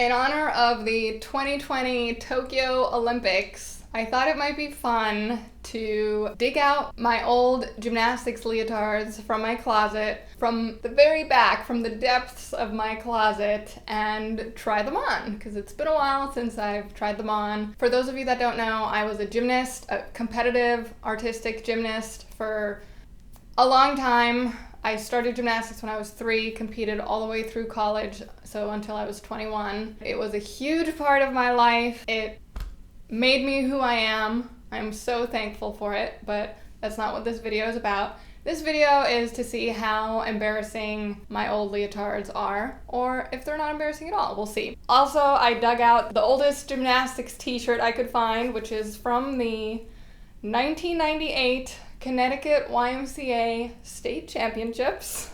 In honor of the 2020 Tokyo Olympics, I thought it might be fun to dig out my old gymnastics leotards from my closet, from the very back, from the depths of my closet, and try them on, because it's been a while since I've tried them on. For those of you that don't know, I was a gymnast, a competitive artistic gymnast for a long time. I started gymnastics when I was 3, competed all the way through college, so until I was 21. It was a huge part of my life. It made me who I am. I'm so thankful for it, but that's not what this video is about. This video is to see how embarrassing my old leotards are, or if they're not embarrassing at all. We'll see. Also, I dug out the oldest gymnastics t-shirt I could find, which is from the 1998 Connecticut YMCA State Championships.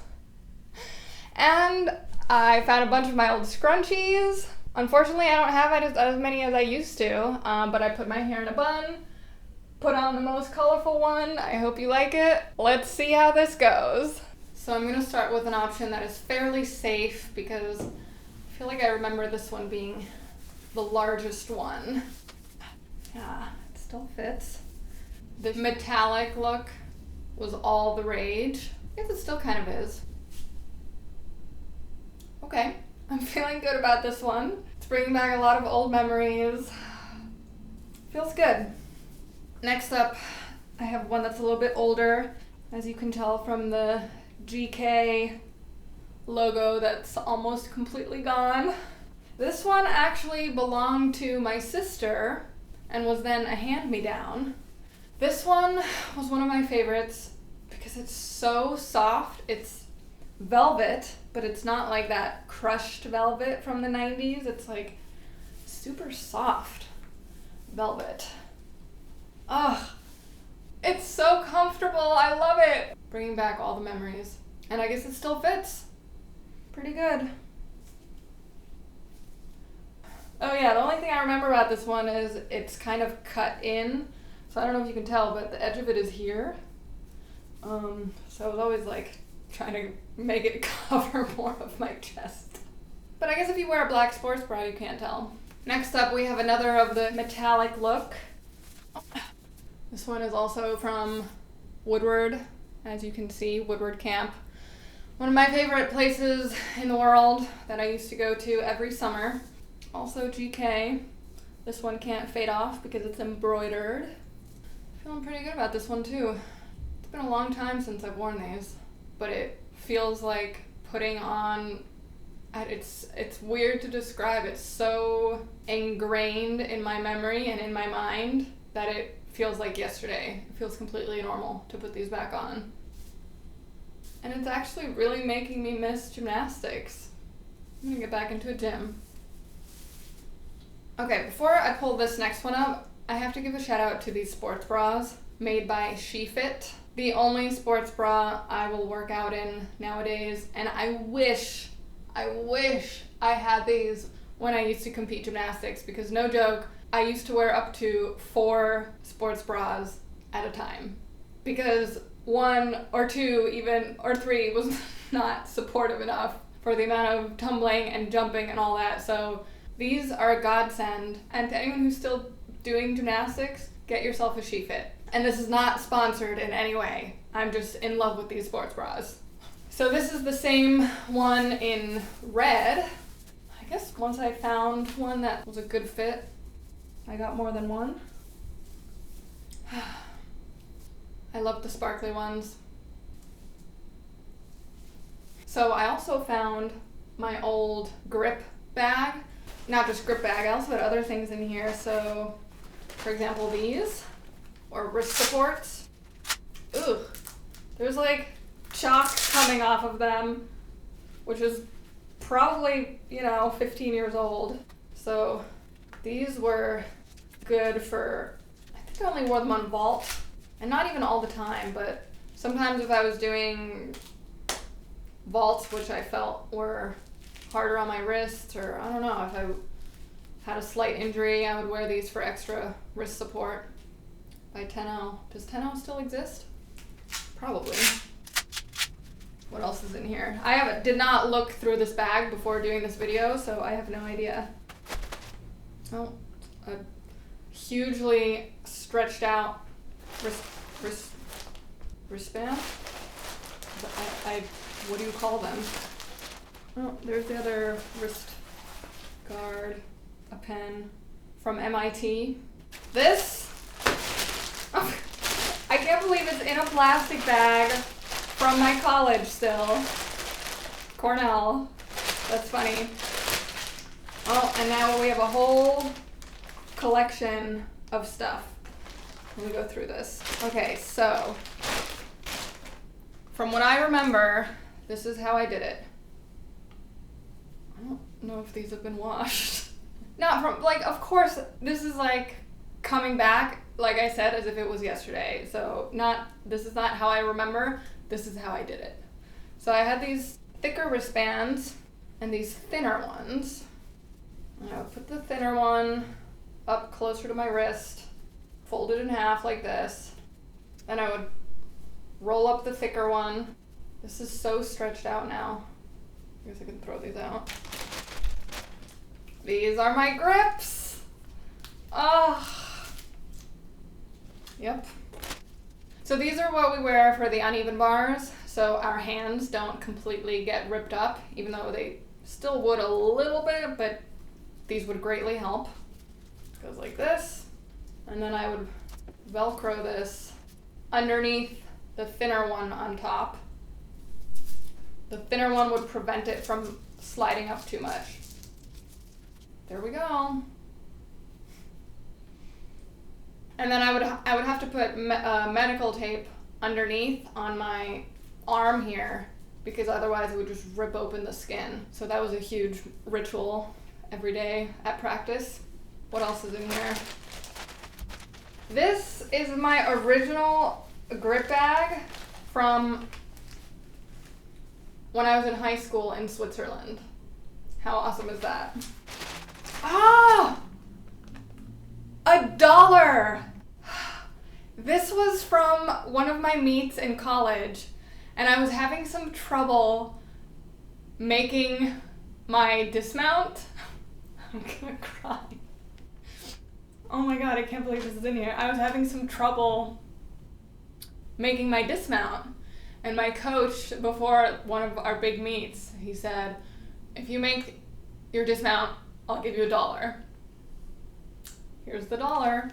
And I found a bunch of my old scrunchies. Unfortunately, I don't have as many as I used to, but I put my hair in a bun, put on the most colorful one. I hope you like it. Let's see how this goes. So I'm gonna start with an option that is fairly safe because I feel like I remember this one being the largest one. Yeah, it still fits. The metallic look was all the rage. I guess it still kind of is. Okay, I'm feeling good about this one. It's bringing back a lot of old memories. Feels good. Next up, I have one that's a little bit older, as you can tell from the GK logo that's almost completely gone. This one actually belonged to my sister and was then a hand-me-down. This one was one of my favorites because it's so soft. It's velvet, but it's not like that crushed velvet from the 90s. It's like super soft velvet. Ugh, it's so comfortable. I love it. Bringing back all the memories. And I guess it still fits pretty good. Oh yeah, the only thing I remember about this one is it's kind of cut in. So I don't know if you can tell, but the edge of it is here. So I was always like trying to make it cover more of my chest. But I guess if you wear a black sports bra, you can't tell. Next up, we have another of the metallic look. This one is also from Woodward, as you can see, Woodward Camp. One of my favorite places in the world that I used to go to every summer. Also GK. This one can't fade off because it's embroidered. Feeling pretty good about this one too. It's been a long time since I've worn these, but it feels like putting on, it's weird to describe. It's so ingrained in my memory and in my mind that it feels like yesterday. It feels completely normal to put these back on. And it's actually really making me miss gymnastics. I'm gonna get back into a gym. Okay, before I pull this next one up, I have to give a shout out to these sports bras made by SheFit. The only sports bra I will work out in nowadays, and I wish I had these when I used to compete gymnastics, because no joke, I used to wear up to 4 sports bras at a time because 1 or 2 even, or 3 was not supportive enough for the amount of tumbling and jumping and all that. So these are a godsend, and to anyone who's still doing gymnastics, get yourself a SheFit. And this is not sponsored in any way. I'm just in love with these sports bras. So this is the same one in red. I guess once I found one that was a good fit, I got more than one. I love the sparkly ones. So I also found my old grip bag. Not just grip bag, I also had other things in here. So, for example, these, or wrist supports. Ooh, there's like chalk coming off of them, which is probably, 15 years old. So these were good for, I think I only wore them on vault, and not even all the time, but sometimes if I was doing vaults, which I felt were harder on my wrists, or I don't know, if I had a slight injury, I would wear these for extra wrist support. By 10-0. Does 10-0 still exist? Probably. What else is in here? Did not look through this bag before doing this video, so I have no idea. Oh, a hugely stretched out wristband? What do you call them? Oh, there's the other wrist guard, a pen from MIT. This, oh, I can't believe it's in a plastic bag from my college still. Cornell, that's funny. Oh, and now we have a whole collection of stuff. Let me go through this. Okay, so from what I remember, this is how I did it. I don't know if these have been washed. Not from, like, of course, this is like coming back, like I said, as if it was yesterday. So this is not how I remember, this is how I did it. So I had these thicker wristbands and these thinner ones. And I would put the thinner one up closer to my wrist, fold it in half like this. Then I would roll up the thicker one. This is so stretched out now. I guess I can throw these out. These are my grips. Oh. Yep. So these are what we wear for the uneven bars, so our hands don't completely get ripped up, even though they still would a little bit, but these would greatly help. It goes like this, and then I would Velcro this underneath the thinner one on top. The thinner one would prevent it from sliding up too much. There we go. And then I would have to put medical tape underneath on my arm here, because otherwise it would just rip open the skin. So that was a huge ritual every day at practice. What else is in here? This is my original grip bag from when I was in high school in Switzerland. How awesome is that? Ah! $1! This was from one of my meets in college, and I was having some trouble making my dismount. I'm gonna cry. Oh my god, I can't believe this is in here. I was having some trouble making my dismount, and my coach, before one of our big meets, he said, if you make your dismount, I'll give you $1. Here's the $1.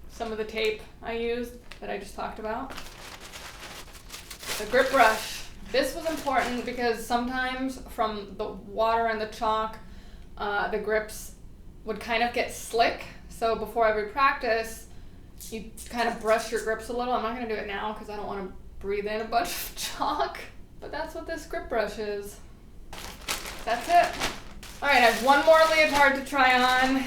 Some of the tape I used that I just talked about. The grip brush. This was important because sometimes from the water and the chalk, the grips would kind of get slick. So before every practice, you kind of brush your grips a little. I'm not gonna do it now because I don't want to breathe in a bunch of chalk, but that's what this grip brush is. That's it. All right, I have one more leotard to try on.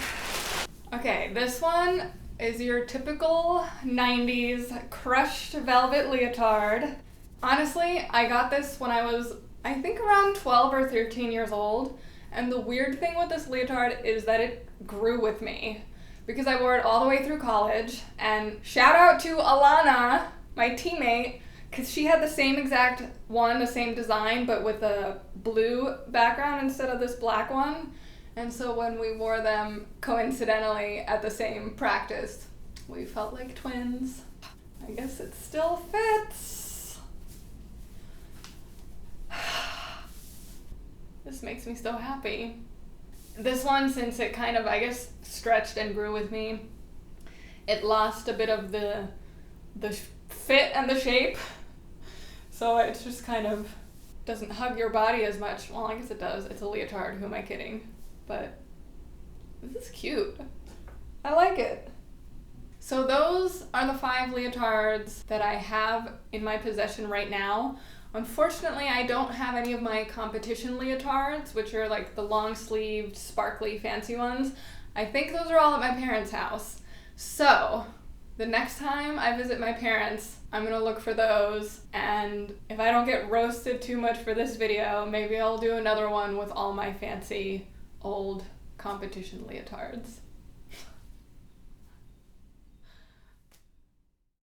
Okay, this one is your typical 90s crushed velvet leotard. Honestly, I got this when I was, I think, around 12 or 13 years old. And the weird thing with this leotard is that it grew with me because I wore it all the way through college. And shout out to Alana, my teammate, because she had the same exact one, the same design, but with a blue background instead of this black one. And so when we wore them coincidentally at the same practice, we felt like twins. I guess it still fits. This makes me so happy. This one, since it kind of, I guess, stretched and grew with me, it lost a bit of the fit and the shape. So it just kind of doesn't hug your body as much. Well, I guess it does. It's a leotard, who am I kidding? But this is cute. I like it. So those are the 5 leotards that I have in my possession right now. Unfortunately, I don't have any of my competition leotards, which are like the long-sleeved, sparkly, fancy ones. I think those are all at my parents' house. So the next time I visit my parents, I'm gonna look for those, and if I don't get roasted too much for this video, maybe I'll do another one with all my fancy old competition leotards.